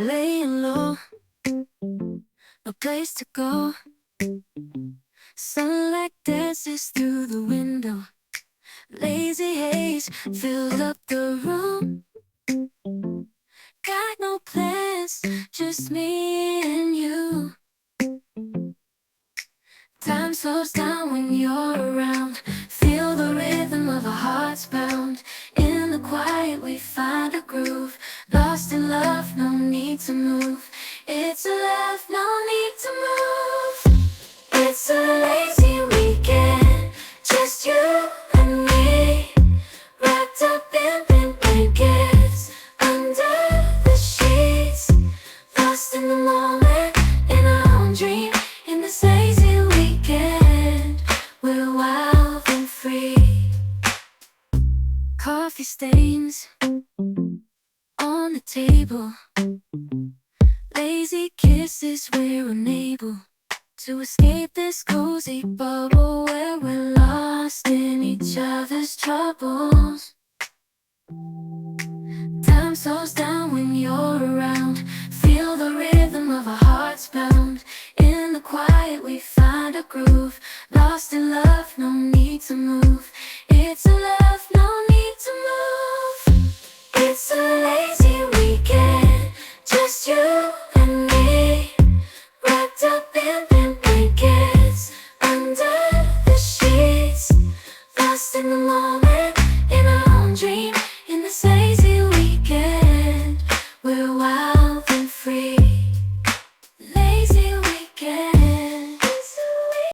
laying low, no place to go. Sunlight dances through the window. Lazy haze filled up the room. Got no plans, just me and you. Time slows down when you're around. Feel the rhythm of our hearts pound. In the quiet we find a groove. Lost in love, no need to move. It's a love, no need to move. It's a lazy weekend, just you and me. Wrapped up in pink blankets, under the sheets. Lost in the moment, in our own dream. In this lazy weekend, we're wild and free. Coffee stains on the table. Lazy kisses, we're unable to escape this cozy bubble where we're lost in each other's troubles. Time slows down when you're around. Feel the rhythm of our hearts pound. In the quiet we find a groove. Lost in love, no need to move. It's a love.